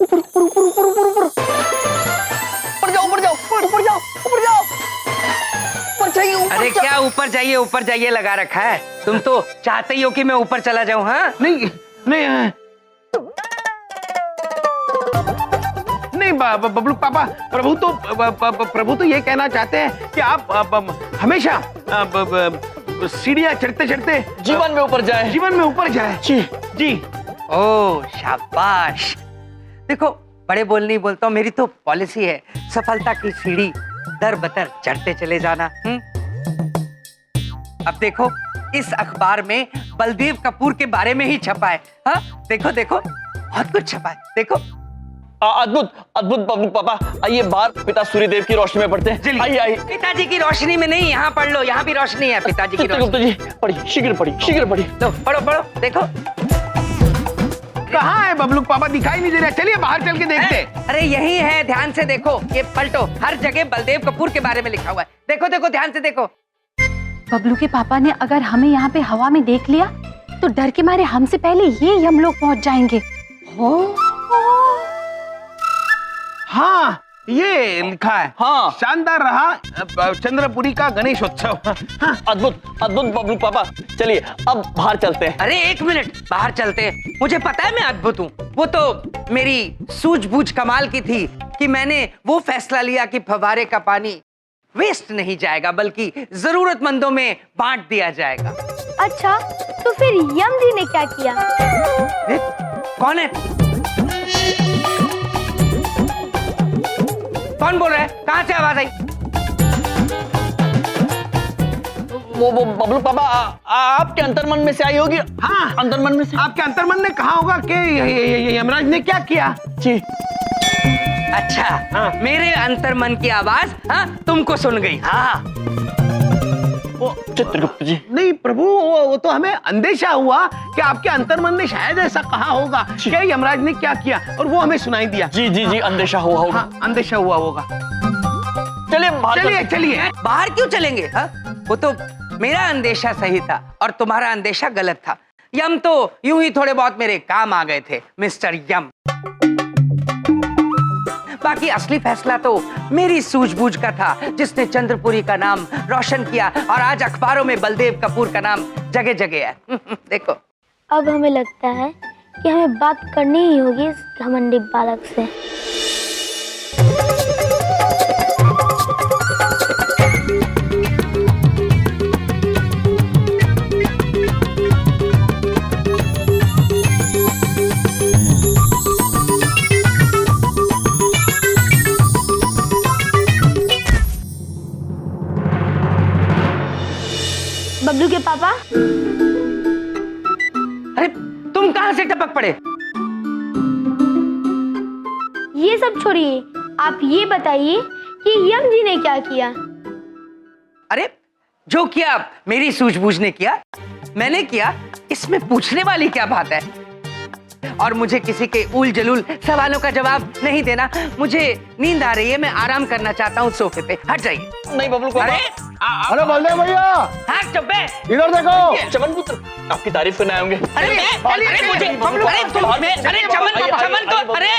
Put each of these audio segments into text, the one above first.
ऊपर ऊपर ऊपर ऊपर ऊपर ऊपर ऊपर जाओ ऊपर जाओ ऊपर जाओ ऊपर जाओ ऊपर चाहिए ऊपर। अरे क्या ऊपर जाइए लगा रखा है। तुम तो चाहते ही हो कि मैं ऊपर चला जाऊं। हाँ नहीं नहीं नहीं बबलू पापा, प्रभु तो ये कहना चाहते हैं कि आप हमेशा सीढ़ियां चढ़ते चढ़ते जीवन में ऊपर जाए। जी जी। ओ शाबाश। देखो बड़े बोल नहीं बोलता हूँ, मेरी तो पॉलिसी है सफलता की सीढ़ी दर बदर चढ़ते चले जाना। अब देखो इस अखबार में बलदेव कपूर के बारे में ही छपा है। हाँ देखो देखो बहुत कुछ छपा है देखो। अद्भुत अद्भुत बबलू पापा, आइए बाहर पिता सूर्यदेव की रोशनी में पढ़ते हैं। आइए आइए। पिताजी की रोशनी में नहीं, यहाँ पढ़ लो, यहाँ भी रोशनी है पिताजी की रोशनी। जी पढ़िए, शीघ्र पढ़िए। लो पढ़ो पढ़ो देखो। कहाँ है बबलू पापा, दिखाई नहीं दे रहा। चलिए बाहर चल के देखते हैं। अरे यही है, ध्यान से देखो, ये पलटो, हर जगह बलदेव कपूर के बारे में लिखा हुआ है। देखो देखो ध्यान से देखो। बबलू के पापा ने अगर हमें यहाँ पे हवा में देख लिया तो डर के मारे हमसे पहले ये हम लोग पहुंच जाएंगे। हाँ ये लिखा है। हाँ शानदार रहा चंद्रपुरी का गणेशोत्सव। हाँ। अद्भुत अद्भुत बबलू पापा, चलिए अब बाहर चलते हैं। अरे एक मिनट, बाहर चलते हैं। मुझे पता है मैं अद्भुत हूँ, वो तो मेरी सूझबूझ कमाल की थी कि मैंने वो फैसला लिया कि फव्वारे का पानी वेस्ट नहीं जाएगा बल्कि जरूरतमंदों में बांट दिया जाएगा। अच्छा तो फिर यम जी ने क्या किया? कौन है? कौन बोल रहा है? कहां से आवाज आई? वो बबलू पापा आपके अंतर्मन में से आई होगी। हाँ अंतर्मन में से। आपके अंतर्मन ने कहा होगा कि यमराज ने क्या किया। जी अच्छा हाँ। मेरे अंतर्मन की आवाज हाँ तुमको सुन गई। हाँ वो चित्रगुप्त जी। नहीं प्रभु, वो तो हमें अंदेशा हुआ कि आपके अंतर्मन ने शायद ऐसा कहा होगा कि यमराज ने क्या किया, और वो हमें सुनाई दिया। जी अंदेशा हुआ होगा। हाँ अंदेशा हुआ होगा। चलिए बाहर चलिए चलिए। बाहर क्यों चलेंगे? हाँ वो तो मेरा अंदेशा सही था और तुम्हारा अंदेशा गलत था। यम तो यूं ही थोड़े बहुत मेरे काम आ गए थे मिस्टर यम। बाकी असली फैसला तो मेरी सूझबूझ का था जिसने चंद्रपुरी का नाम रोशन किया और आज अखबारों में बलदेव कपूर का नाम जगह जगह है। देखो अब हमें लगता है कि हमें बात करनी ही होगी इस घमंडी बालक से। बबलू के पापा, अरे तुम कहां से टपक पड़े? ये सब छोड़िए, आप ये बताइए कि यम जी ने क्या किया? अरे जो किया मेरी सूझबूझ ने किया, मैंने किया, इसमें पूछने वाली क्या बात है? और मुझे किसी के उल जलूल सवालों का जवाब नहीं देना। मुझे नींद आ रही है, मैं आराम करना चाहता हूँ सोफे पे। हट जाइए। नहीं बबलू पापा। अरे बलदेव भैया हाँ चुप है। इधर देखो। चमन पुत्र आपकी तारीफ करने आएंगे। अरे मुझे अरे चमन को अरे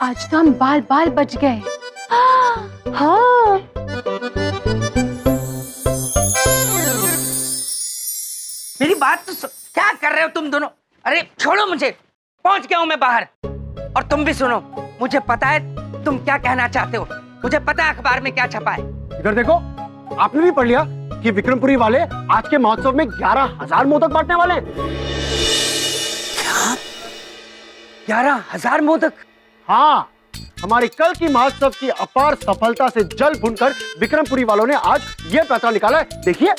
आज तो हम बाल बाल बच गए। हाँ मेरी बात तो क्या कर रहे हो तुम दोनों? अरे छोड़ो मुझे, पहुंच गया हूं मैं बाहर। और तुम भी सुनो, मुझे पता है तुम क्या कहना चाहते हो, मुझे पता है अखबार में क्या छपा है। इधर देखो, आपने भी पढ़ लिया कि विक्रमपुरी वाले आज के महोत्सव में 11,000 मोदक बांटने वाले हैं। 11,000 मोदक? हाँ, हमारे कल की महोत्सव की अपार सफलता से जल भुनकर विक्रमपुरी वालों ने आज ये पैसा निकाला है। देखिए,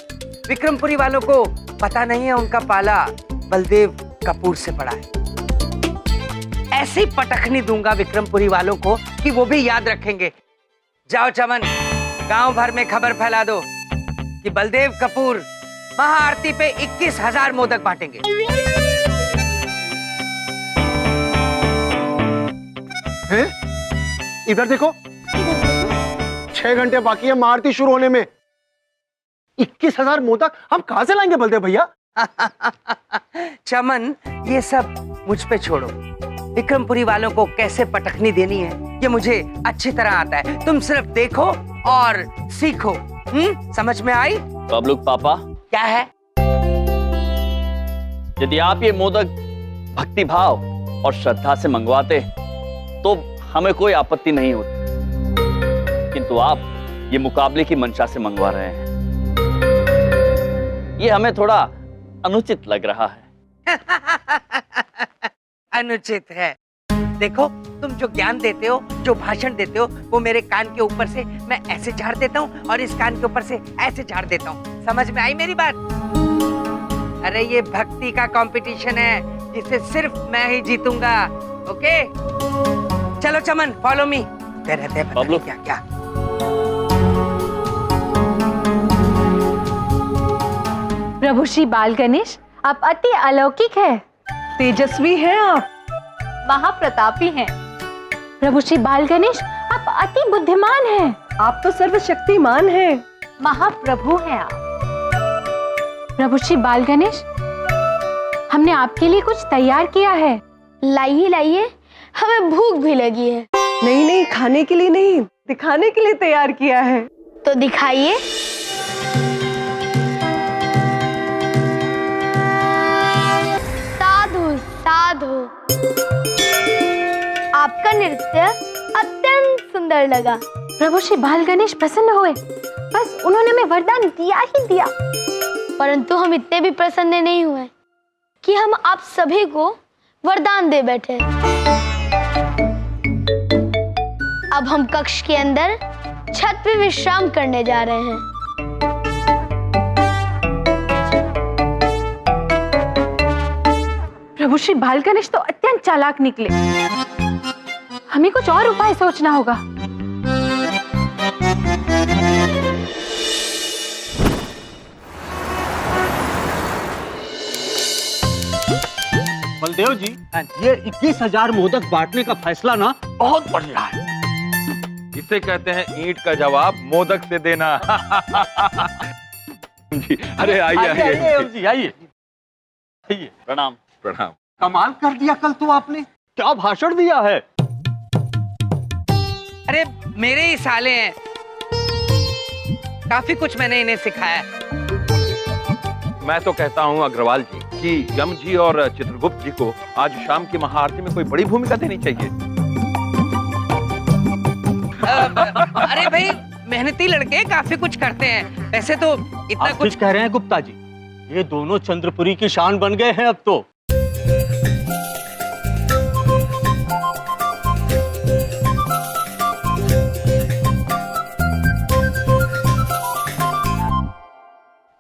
विक्रमपुरी वालों को पता नहीं है उनका पाला बलदेव कपूर से पड़ा है। ऐसी पटखनी दूंगा विक्रमपुरी वालों को कि वो भी याद रखेंगे। जाओ चमन, गांव भर में खबर फैला दो कि बलदेव कपूर महाआरती पे 21,000 मोदक बांटेंगे। हैं? इधर देखो, 6 घंटे बाकी है महाआरती शुरू होने में। 21,000 मोदक हम कहां से लाएंगे बलदेव भैया? चमन, ये सब मुझ पे छोड़ो। विक्रमपुरी वालों को कैसे पटखनी देनी है ये मुझे अच्छी तरह आता है। तुम सिर्फ देखो और सीखो। समझ में आई? बबलू पापा, क्या है? यदि आप ये मोदक भक्ति भाव और श्रद्धा से मंगवाते तो हमें कोई आपत्ति नहीं होती, किंतु आप ये मुकाबले की मंशा से मंगवा रहे हैं, ये हमें थोड़ा अनुचित लग रहा है। अनुचित है? देखो, तुम जो ज्ञान देते हो, जो भाषण देते हो, वो मेरे कान के ऊपर से मैं ऐसे झाड़ देता हूँ और इस कान के ऊपर से ऐसे झाड़ देता हूँ। समझ में आई मेरी बात? अरे ये भक्ति का कंपटीशन है जिसे सिर्फ मैं ही जीतूंगा। ओके, चलो चमन, फॉलो मी। रहते हैं बबलू। क्या क्या। प्रभु श्री बाल गणेश, आप अति अलौकिक है, तेजस्वी हैं आप, महाप्रतापी हैं। प्रभु श्री बाल गणेश, आप अति बुद्धिमान हैं, आप तो सर्वशक्तिमान हैं। महाप्रभु हैं आप। प्रभु श्री बाल गणेश, हमने आपके लिए कुछ तैयार किया है। लाइए लाइए, हमें भूख भी लगी है। नहीं नहीं, खाने के लिए नहीं, दिखाने के लिए तैयार किया है। तो दिखाइए। साधु साधु, आपका नृत्य अत्यंत सुंदर लगा। प्रभु श्री बाल गणेश प्रसन्न हुए, बस उन्होंने हमें वरदान दिया ही दिया। परंतु हम इतने भी प्रसन्न नहीं हुए कि हम आप सभी को वरदान दे बैठे। अब हम कक्ष के अंदर छत पे विश्राम करने जा रहे हैं। प्रभु श्री बाल गणेश तो अत्यंत चालाक निकले, हमें कुछ और उपाय सोचना होगा। बलदेव जी, ये 21,000 मोदक बांटने का फैसला ना बहुत बढ़िया है। इसे कहते हैं ईंट का जवाब मोदक से देना। जी, अरे आइए आइए जी, आइए। प्रणाम। प्रणाम। कमाल कर दिया कल तो आपने, क्या भाषण दिया है। अरे मेरे ही साले हैं, काफी कुछ मैंने इन्हें सिखाया है। मैं तो कहता हूँ अग्रवाल जी कि यम जी और चित्रगुप्त जी को आज शाम की महाआरती में कोई बड़ी भूमिका देनी चाहिए। अरे भाई, मेहनती लड़के काफी कुछ करते हैं। वैसे तो इतना आप कुछ कुछ कह रहे हैं गुप्ता जी, ये दोनों चंद्रपुरी की शान बन गए हैं अब तो।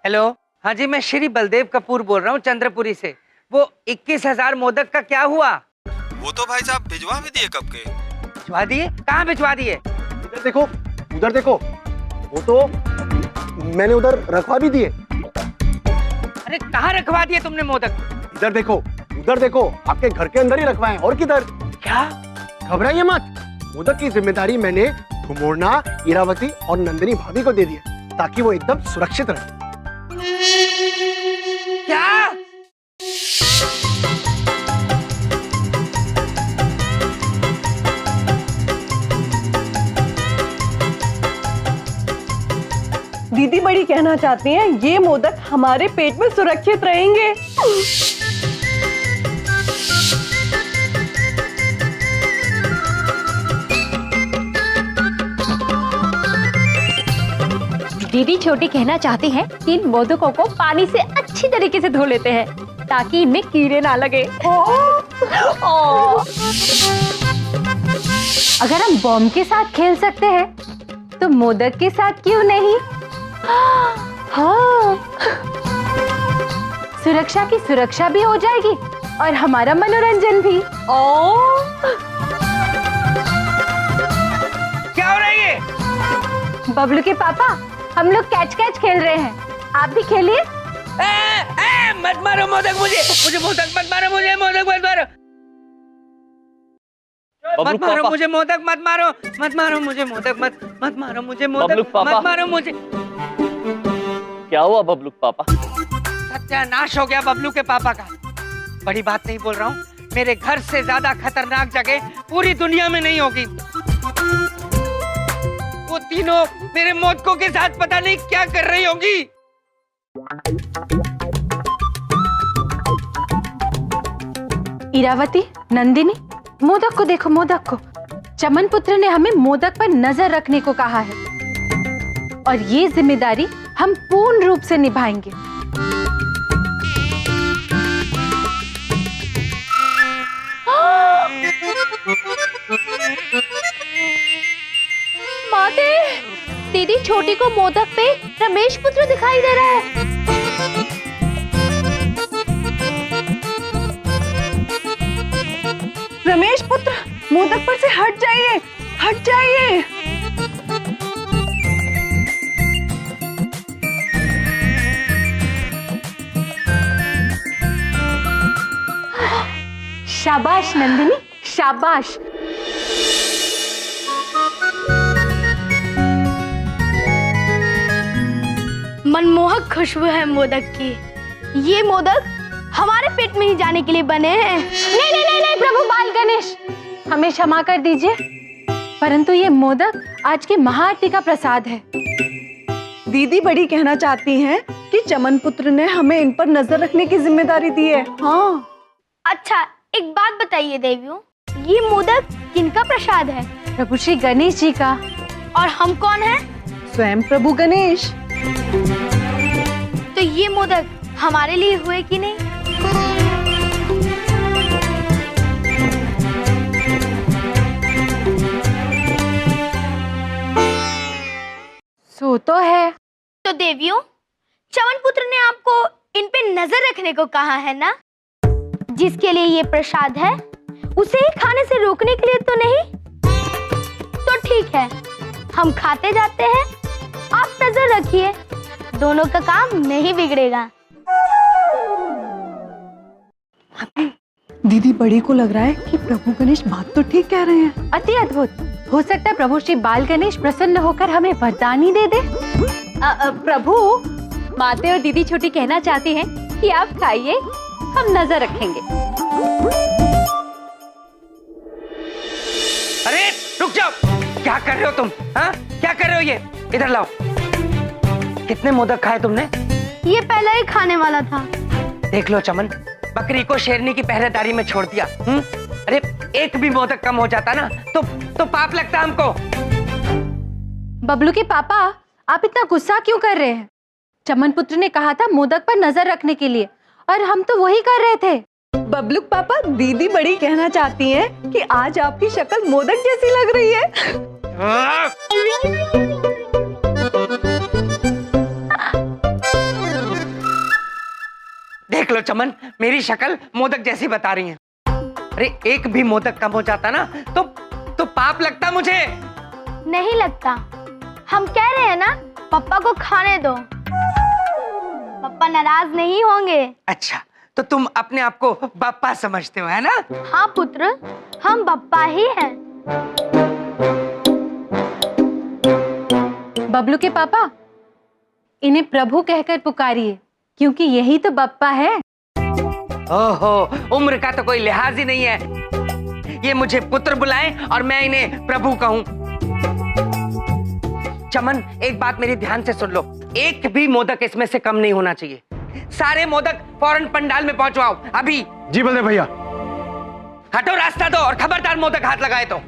हेलो, हाँ जी, मैं श्री बलदेव कपूर बोल रहा हूँ चंद्रपुरी से। वो 21,000 मोदक का क्या हुआ? वो तो भाई साहब भिजवा भी दिए कब के। भिजवा दिए? कहाँ भिजवा दिए? इधर देखो, उधर देखो, वो तो मैंने उधर रखवा भी दिए। अरे कहाँ रखवा दिए तुमने मोदक? इधर देखो, उधर देखो, आपके घर के अंदर ही रखवाए। और किधर? क्या? घबराइए मत, मोदक की जिम्मेदारी मैंने धुमोड़ना, इरावती और नंदिनी भाभी को दे दी है, ताकि वो एकदम सुरक्षित रहे। क्या? दीदी बड़ी कहना चाहती हैं, ये मोदक हमारे पेट में सुरक्षित रहेंगे। दीदी छोटी कहना चाहती हैं कि इन मोदकों को पानी से अच्छी तरीके से धो लेते हैं ताकि इनमें कीड़े ना लगे। अगर हम बॉम्ब के साथ खेल सकते हैं तो मोदक के साथ क्यों नहीं? हाँ, सुरक्षा की सुरक्षा भी हो जाएगी और हमारा मनोरंजन भी। क्या हो रहा है ये? बबलू के पापा, हम लोग कैच कैच खेल रहे हैं, आप भी खेलिए। मत मारो मोदक मुझे, मोदक मत मारो, मुझे मोदक मत मारो, मत मारो मुझे मोदक, मत मारो, मत मारो मुझे मोदक, मत मारो मुझे मोदक, मत मारो मुझे। क्या हुआ बबलू पापा? सत्यानाश हो गया बबलू के पापा का। बड़ी बात नहीं बोल रहा हूँ, मेरे घर से ज्यादा खतरनाक जगह पूरी दुनिया में नहीं होगी। वो तीनों मेरे मोदकों के साथ पता नहीं क्या कर रही होगी। इरावती, नंदिनी, मोदक को देखो, मोदक को। चमन पुत्र ने हमें मोदक पर नजर रखने को कहा है और ये जिम्मेदारी हम पूर्ण रूप से निभाएंगे। माते, दीदी छोटी को मोदक पे रमेश पुत्र दिखाई दे रहा है। रमेश पुत्र, मोदक पर से हट जाइए, हट जाइए। शाबाश नंदिनी, शाबाश। मनमोहक खुशबू है मोदक की। ये मोदक हमारे पेट में ही जाने के लिए बने हैं। नहीं नहीं नहीं नहीं, प्रभु बाल गणेश, हमें क्षमा कर दीजिए, परंतु ये मोदक आज की महाआरती का प्रसाद है। दीदी बड़ी कहना चाहती हैं कि चमन पुत्र ने हमें इन पर नजर रखने की जिम्मेदारी दी है। हाँ। अच्छा, एक बात बताइए देवियों, ये मोदक किनका प्रसाद है? प्रभु श्री गणेश जी का। और हम कौन हैं? स्वयं प्रभु गणेश। तो ये मोदक हमारे लिए हुए कि नहीं? सो तो है। तो देवियों, चमन पुत्र ने आपको इन पे नजर रखने को कहा है ना? जिसके लिए ये प्रसाद है उसे ही खाने से रोकने के लिए तो नहीं? तो ठीक है, हम खाते जाते हैं, आप नजर रखिए, दोनों का काम नहीं बिगड़ेगा। दीदी बड़ी को लग रहा है कि प्रभु गणेश बात तो ठीक कह रहे हैं। अति अद्भुत। हो सकता है प्रभु श्री बाल गणेश प्रसन्न होकर हमें वरदान ही दे दे। प्रभु, माते और दीदी छोटी कहना चाहती हैं कि आप खाइए, हम नजर रखेंगे। अरे रुक जाओ, क्या कर रहे हो तुम? हाँ, क्या कर रहे हो? ये इधर लाओ। कितने मोदक खाए तुमने? ये पहला ही खाने वाला था। देख लो चमन, बकरी को शेरनी की पहरेदारी में छोड़ दिया। अरे एक भी मोदक कम हो जाता ना तो पाप लगता हमको। बबलू के पापा, आप इतना गुस्सा क्यों कर रहे हैं? चमन पुत्र ने कहा था मोदक पर नजर रखने के लिए, और हम तो वही कर रहे थे। बबलू पापा, दीदी बड़ी कहना चाहती हैं कि आज आपकी शक्ल मोदक जैसी लग रही है। देख लो चमन, मेरी शक्ल मोदक जैसी बता रही है। अरे एक भी मोदक कम हो जाता ना तो पाप लगता मुझे। नहीं लगता, हम कह रहे हैं ना, पापा को खाने दो, पापा नाराज नहीं होंगे। अच्छा, तो तुम अपने आप को बप्पा समझते हो, है ना? हाँ पुत्र, हम बप्पा ही हैं। बबलू के पापा, इन्हें प्रभु कहकर पुकारिए, क्योंकि यही तो बप्पा है। ओहो, उम्र का तो कोई लिहाज ही नहीं है। ये मुझे पुत्र बुलाएं और मैं इन्हें प्रभु कहूं। चमन, एक बात मेरी ध्यान से सुन लो, एक भी मोदक इसमें से कम नहीं होना चाहिए। सारे मोदक फौरन पंडाल में पहुंचवाओ, अभी। जी बलदेव भैया। हटो, रास्ता दो, और खबरदार मोदक हाथ लगाए तो।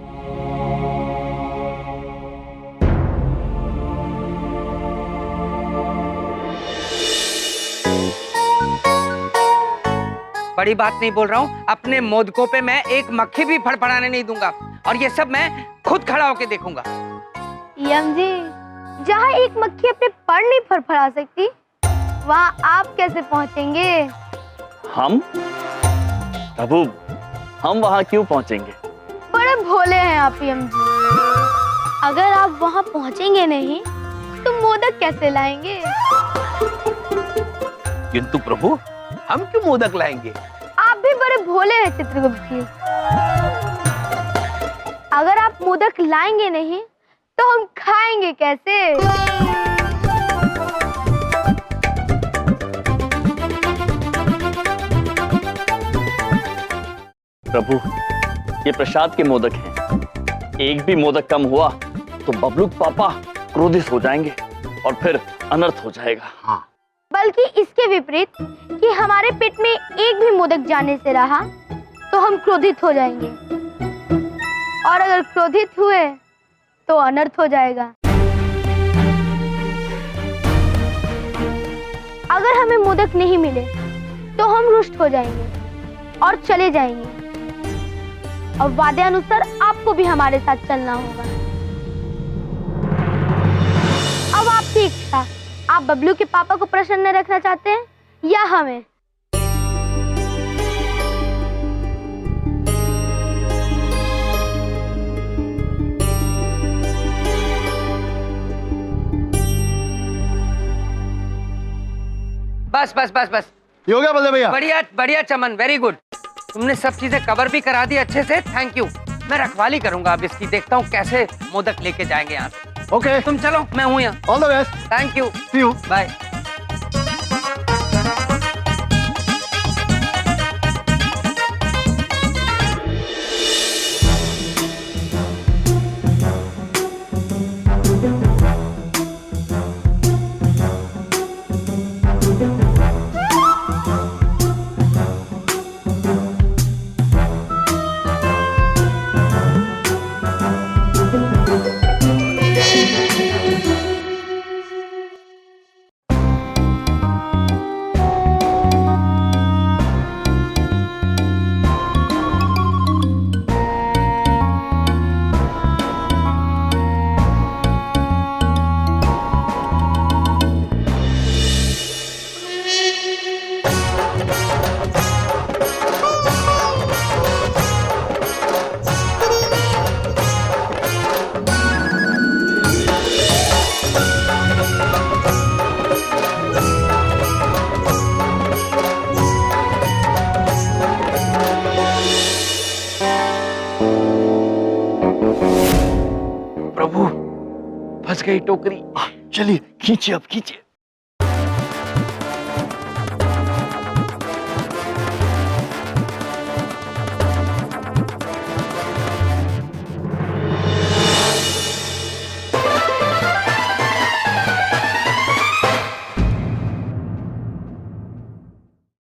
बड़ी बात नहीं बोल रहा हूँ, अपने मोदकों पे मैं एक मक्खी भी फड़फड़ाने नहीं दूंगा, और ये सब मैं खुद खड़ा होके देखूंगा। यम जी, जहाँ एक मक्खी अपने पर नहीं फड़फड़ा सकती, वहाँ आप कैसे पहुँचेंगे? हम? प्रभु, हम वहाँ क्यों पहुँचेंगे? बड़े भोले हैं आप यम जी। अगर आप वहाँ पहुँचेंगे नहीं तो मोदक कैसे लाएंगे? किंतु प्रभु, हम क्यों मोदक लाएंगे? आप भी बड़े भोले हैं चित्रगुप्त जी। अगर आप मोदक लाएंगे नहीं तो हम खाएंगे कैसे? प्रभु, ये प्रसाद के मोदक हैं। एक भी मोदक कम हुआ तो बबलू पापा क्रोधित हो जाएंगे और फिर अनर्थ हो जाएगा। बल्कि इसके विपरीत कि हमारे पेट में एक भी मोदक जाने से रहा तो हम क्रोधित हो जाएंगे, और अगर क्रोधित हुए तो अनर्थ हो जाएगा। अगर हमें मोदक नहीं मिले तो हम रुष्ट हो जाएंगे और चले जाएंगे, और वादे अनुसार आपको भी हमारे साथ चलना होगा। अब आपकी इच्छा, आप बबलू के पापा को प्रसन्न रखना चाहते हैं या हमें? बस बस बस बस, ये हो गया बलदेव भैया? बढ़िया बढ़िया चमन, वेरी गुड। तुमने सब चीजें कवर भी करा दी अच्छे से, थैंक यू। मैं रखवाली करूंगा अब इसकी, देखता हूँ कैसे मोदक लेके जाएंगे यहाँ से। ओके, तुम चलो, मैं हूँ यहाँ। All the best. Thank you, see you. Bye. प्रभु, फंस गई टोकरी। चलिए खींचिए, अब खींचिए।